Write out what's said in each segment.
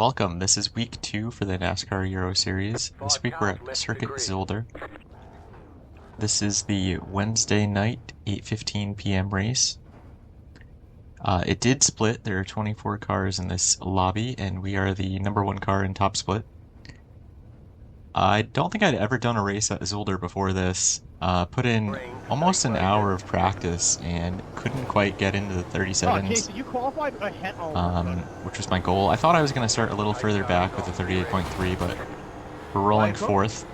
Welcome, this is week 2 for the NASCAR Euro Series. This week we're at Circuit Zolder. This is the Wednesday night, 8:15 p.m. race. It did split, there are 24 cars in this lobby, and we are the number 1 car in top split. I don't think I'd ever done a race at Zolder before this. Put in almost an hour of practice and couldn't quite get into the 37s, which was my goal. I thought I was going to start a little further back with the 38.3, but we're rolling 4th.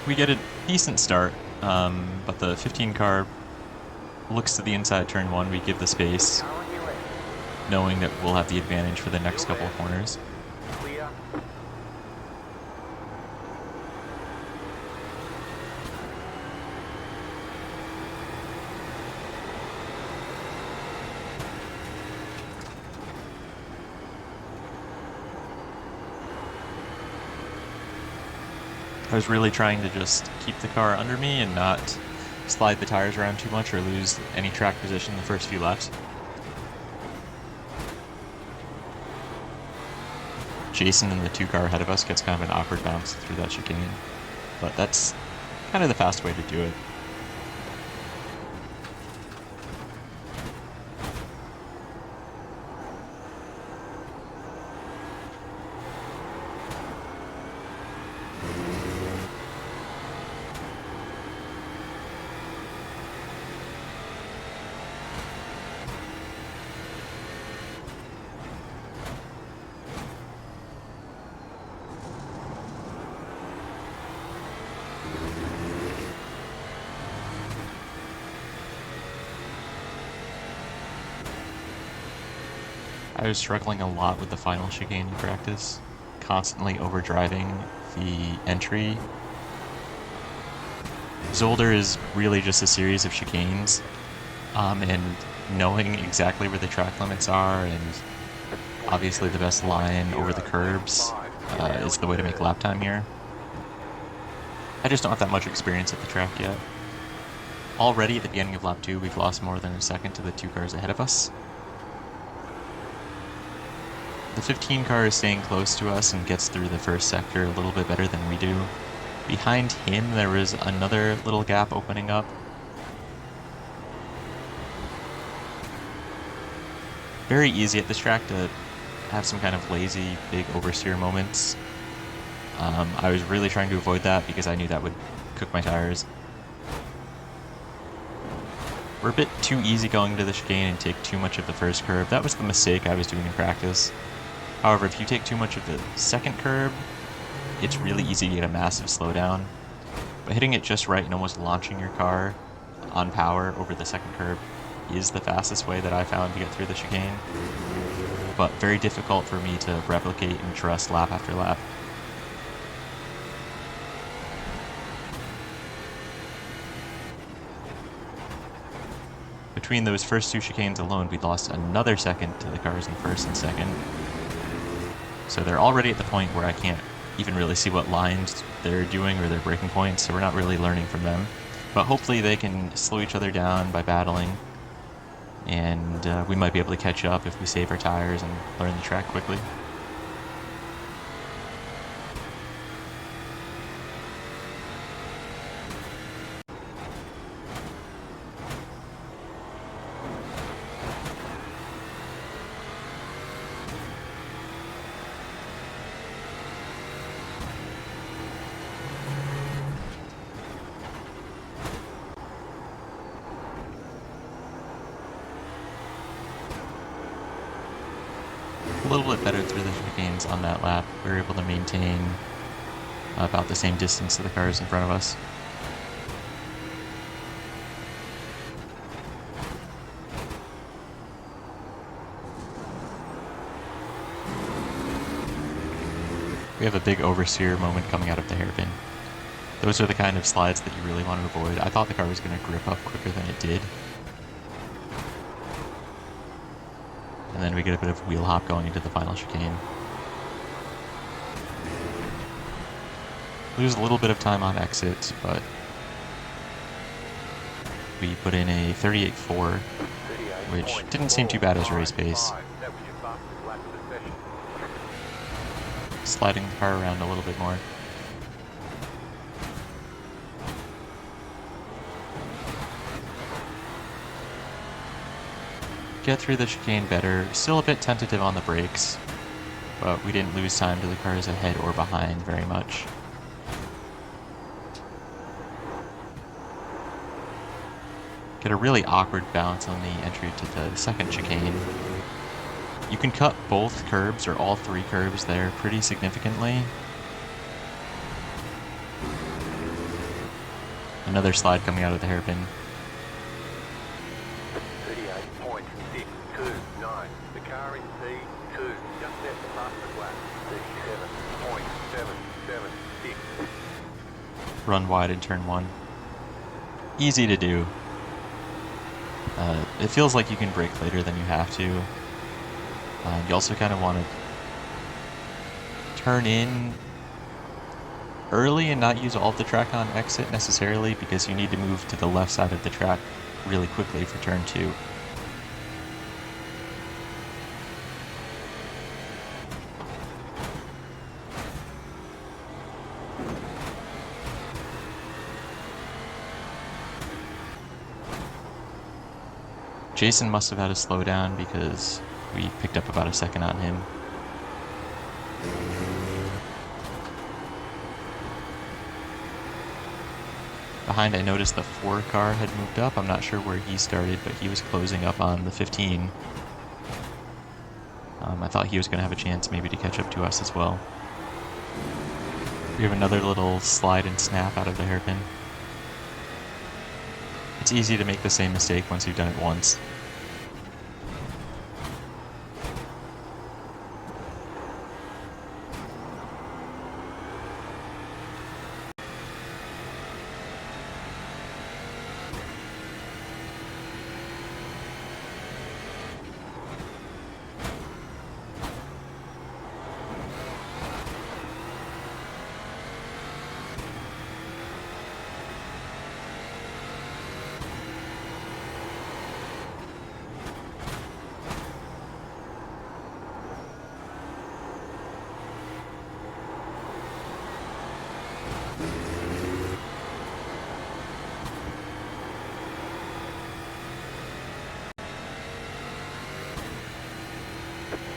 We get a decent start, but the 15 car looks to the inside turn 1. We give the space, knowing that we'll have the advantage for the next couple of corners. I was really trying to just keep the car under me and not slide the tires around too much or lose any track position the first few laps. Jason in the 2 car ahead of us gets kind of an awkward bounce through that chicane, but that's kind of the fast way to do it. I was struggling a lot with the final chicane in practice, constantly overdriving the entry. Zolder is really just a series of chicanes, and knowing exactly where the track limits are and obviously the best line over the curbs is the way to make lap time here. I just don't have that much experience at the track yet. Already at the beginning of lap 2, we've lost more than a second to the 2 cars ahead of us. The 15 car is staying close to us and gets through the first sector a little bit better than we do. Behind him, there was another little gap opening up. Very easy at this track to have some kind of lazy, big oversteer moments. I was really trying to avoid that because I knew that would cook my tires. We're a bit too easy going to the chicane and take too much of the first curve. That was the mistake I was doing in practice. However, if you take too much of the second curb, it's really easy to get a massive slowdown. But hitting it just right and almost launching your car on power over the second curb is the fastest way that I found to get through the chicane. But very difficult for me to replicate and trust lap after lap. Between those first 2 chicanes alone, we lost another second to the cars in first and second. So they're already at the point where I can't even really see what lines they're doing or their braking points, so we're not really learning from them. But hopefully they can slow each other down by battling, and we might be able to catch up if we save our tires and learn the track quickly. A little bit better through the chicanes on that lap. We were able to maintain about the same distance to the cars in front of us. We have a big oversteer moment coming out of the hairpin. Those are the kind of slides that you really want to avoid. I thought the car was going to grip up quicker than it did. And then we get a bit of wheel hop going into the final chicane. Lose a little bit of time on exit, but we put in a 38.4, which didn't seem too bad as race pace. Sliding the car around a little bit more. Get through the chicane better, still a bit tentative on the brakes, but we didn't lose time to the cars ahead or behind very much. Get a really awkward bounce on the entry to the second chicane. You can cut both curbs, or all three curbs there, pretty significantly. Another slide coming out of the hairpin. 38.629. The car in P2 just set the fastest lap. 37.776. Run wide in turn 1. Easy to do. It feels like you can brake later than you have to. You also kind of want to turn in early and not use all of the track on exit necessarily, because you need to move to the left side of the track really quickly for turn 2. Jason must have had a slowdown because we picked up about a second on him. Behind, I noticed the 4 car had moved up. I'm not sure where he started, but he was closing up on the 15. I thought he was going to have a chance maybe to catch up to us as well. We have another little slide and snap out of the hairpin. It's easy to make the same mistake once you've done it once.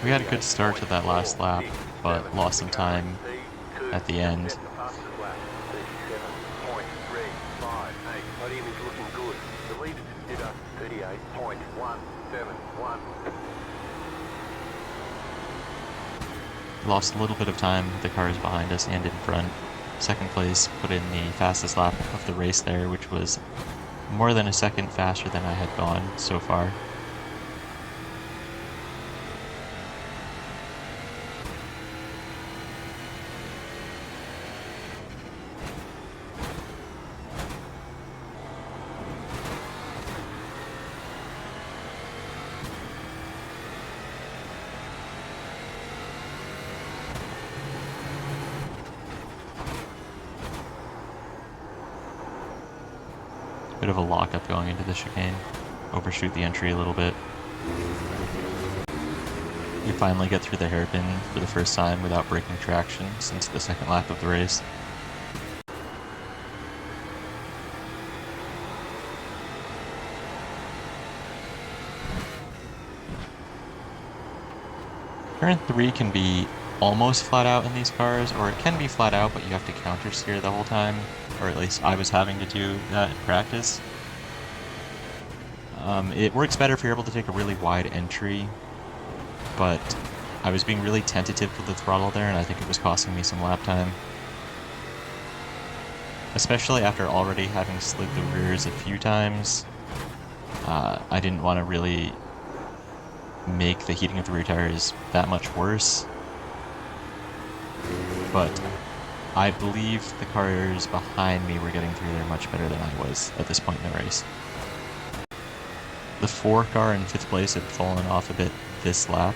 We had a good start to that last lap, but lost some time at the end. Lost a little bit of time with the cars behind us and in front. Second place put in the fastest lap of the race there, which was more than a second faster than I had gone so far. Bit of a lockup going into the chicane. Overshoot the entry a little bit. You finally get through the hairpin for the first time without breaking traction since the second lap of the race. Turn 3 can be almost flat out in these cars, or it can be flat out but you have to counter steer the whole time, or at least I was having to do that in practice. It works better if you're able to take a really wide entry, but I was being really tentative with the throttle there and I think it was costing me some lap time. Especially after already having slid the rears a few times, I didn't want to really make the heating of the rear tires that much worse. But I believe the cars behind me were getting through there much better than I was at this point in the race. The 4 car in 5th place had fallen off a bit this lap.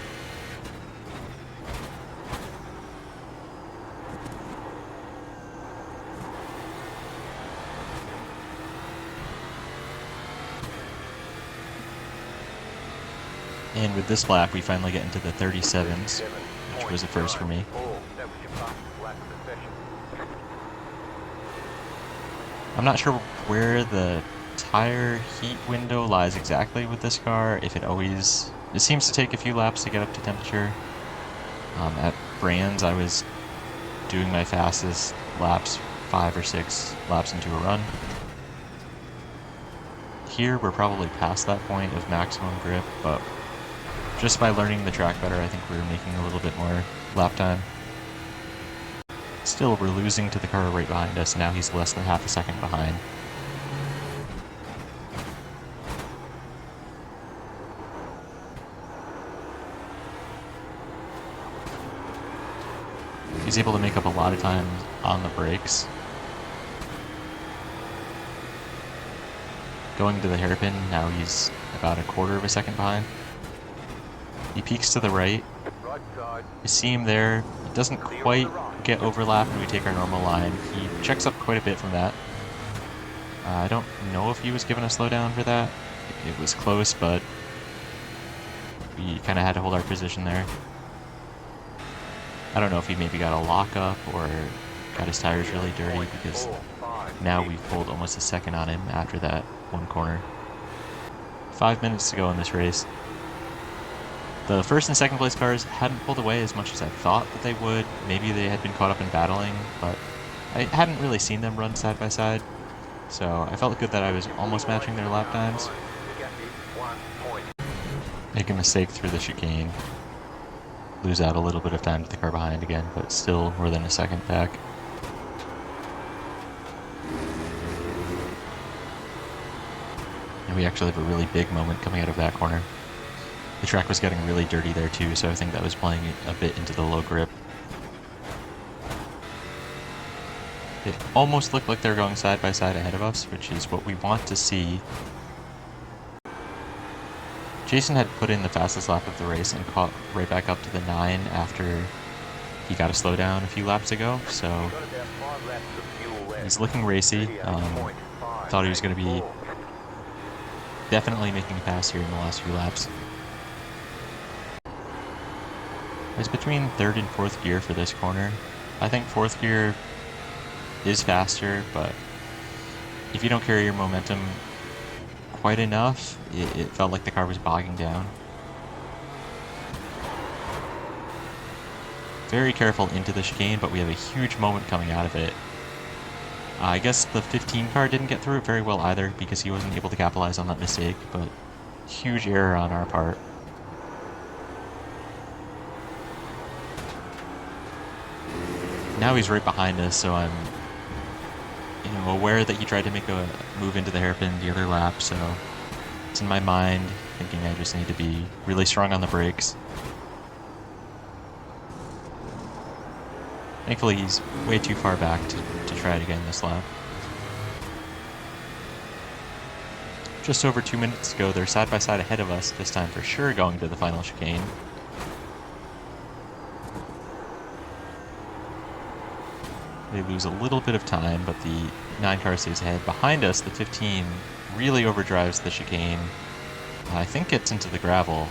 And with this lap, we finally get into the 37s, which was a first for me. That was your fastest lap of the session. I'm not sure where the tire heat window lies exactly with this car, if it seems to take a few laps to get up to temperature. At Brands, I was doing my fastest laps 5 or 6 laps into a run. Here, we're probably past that point of maximum grip, but just by learning the track better, I think we're making a little bit more lap time. Still, we're losing to the car right behind us. Now he's less than half a second behind. He's able to make up a lot of time on the brakes. Going to the hairpin, now he's about a quarter of a second behind. He peaks to the right. Right side. You see him there. He doesn't quite get overlapped when we take our normal line. He checks up quite a bit from that. I don't know if he was given a slowdown for that. It was close, but we kind of had to hold our position there. I don't know if he maybe got a lockup or got his tires really dirty, because now we've pulled almost a second on him after that one corner. 5 minutes to go in this race. The first and second place cars hadn't pulled away as much as I thought that they would. Maybe they had been caught up in battling, but I hadn't really seen them run side by side. So I felt good that I was almost matching their lap times. The gap is 1 point. Make a mistake through the chicane. Lose out a little bit of time to the car behind again, but still more than a second back. And we actually have a really big moment coming out of that corner. The track was getting really dirty there too, so I think that was playing a bit into the low grip. It almost looked like they were going side by side ahead of us, which is what we want to see. Jason had put in the fastest lap of the race and caught right back up to the 9 after he got a slowdown a few laps ago, so Got about 5 laps of fuel left. he's looking racy. 38.5. Thought he was going to be definitely making a pass here in the last few laps. It's between 3rd and 4th gear for this corner. I think 4th gear is faster, but if you don't carry your momentum quite enough, it felt like the car was bogging down. Very careful into the chicane, but we have a huge moment coming out of it. I guess the 15 car didn't get through it very well either, because he wasn't able to capitalize on that mistake, but huge error on our part. Now he's right behind us, so I'm aware that he tried to make a move into the hairpin the other lap, so it's in my mind thinking I just need to be really strong on the brakes. Thankfully he's way too far back to try it again this lap. Just over 2 minutes to go. They're side by side ahead of us, this time for sure going to the final chicane. They lose a little bit of time, but the 9 car stays ahead. Behind us, the 15 really overdrives the chicane. I think gets into the gravel,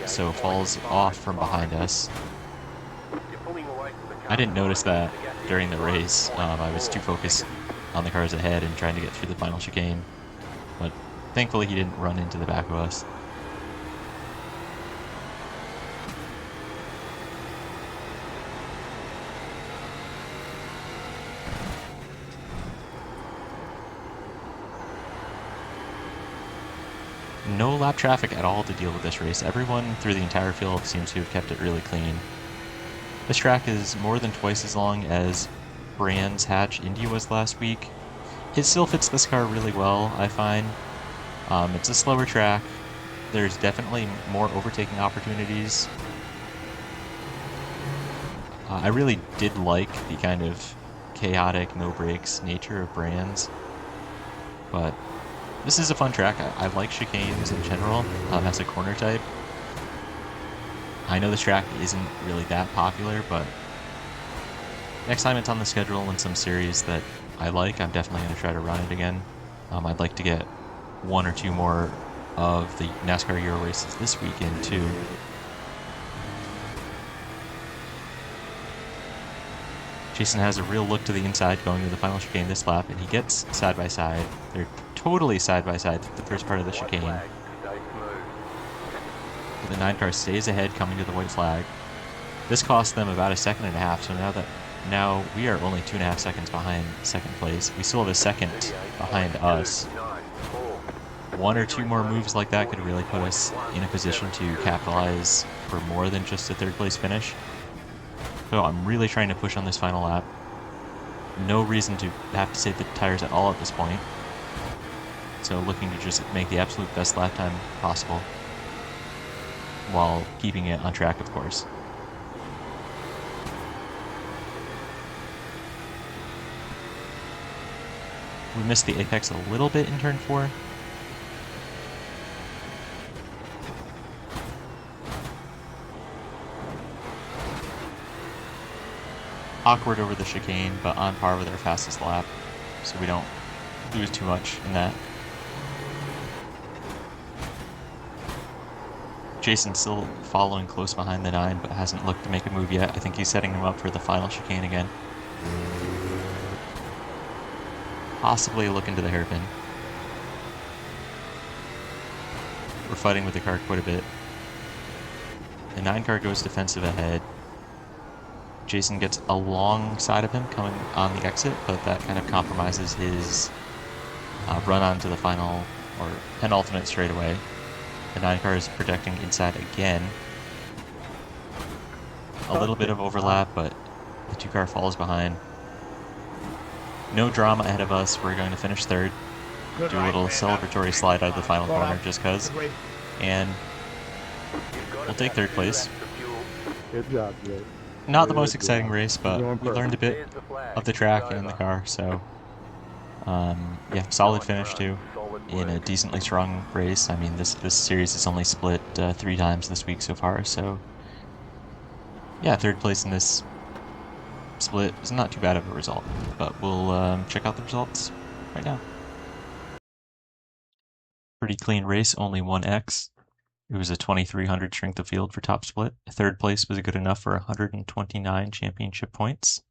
so falls off from behind us. You're pulling away from the car. I didn't notice that during the race. I was too focused on the cars ahead and trying to get through the final chicane. But thankfully he didn't run into the back of us. No lap traffic at all to deal with this race. Everyone through the entire field seems to have kept it really clean. This track is more than twice as long as Brands Hatch Indy was last week. It still fits this car really well, I find. It's a slower track. There's definitely more overtaking opportunities. I really did like the kind of chaotic, no brakes nature of Brands, but this is a fun track. I like chicanes in general as a corner type. I know this track isn't really that popular, but next time it's on the schedule in some series that I like, I'm definitely going to try to run it again. I'd like to get 1 or 2 more of the NASCAR Euro races this weekend too. Jason has a real look to the inside going to the final chicane this lap, and he gets side by side. They're totally side by side through the first part of the chicane. But the 9 car stays ahead coming to the white flag. This cost them about a second and a half, so now we are only 2.5 seconds behind second place. We still have a second behind us. 1 or 2 more moves like that could really put us in a position to capitalize for more than just a third place finish. So I'm really trying to push on this final lap. No reason to have to save the tires at all at this point. So looking to just make the absolute best lap time possible, while keeping it on track, of course. We missed the apex a little bit in turn 4. Awkward over the chicane, but on par with our fastest lap, so we don't lose too much in that. Jason's still following close behind the 9, but hasn't looked to make a move yet. I think he's setting him up for the final chicane again. Possibly look into the hairpin. We're fighting with the car quite a bit. The 9 car goes defensive ahead. Jason gets alongside of him coming on the exit, but that kind of compromises his run onto the final or penultimate straightaway. The 9 car is protecting inside again. A little bit of overlap, but the 2 car falls behind. No drama ahead of us. We're going to finish third. Do a little celebratory slide out of the final corner just because. And we'll take third place. Good job, Jay. Not the most exciting race, but we learned a bit of the track and in the car, so yeah, solid finish too in a decently strong race. I mean, this series is only split 3 times this week so far, so yeah, third place in this split is not too bad of a result, but we'll check out the results right now. Pretty clean race, only 1 X. It was a 2300 strength of field for top split. Third place was good enough for 129 championship points,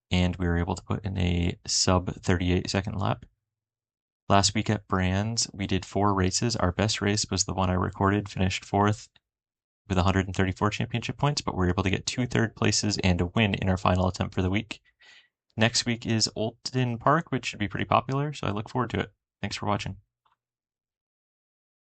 and we were able to put in a sub 38 second lap. Last week at Brands, we did 4 races. Our best race was the one I recorded, finished 4th with 134 championship points, but we were able to get 2 third places and a win in our final attempt for the week. Next week is Oulton Park, which should be pretty popular, so I look forward to it. Thanks for watching.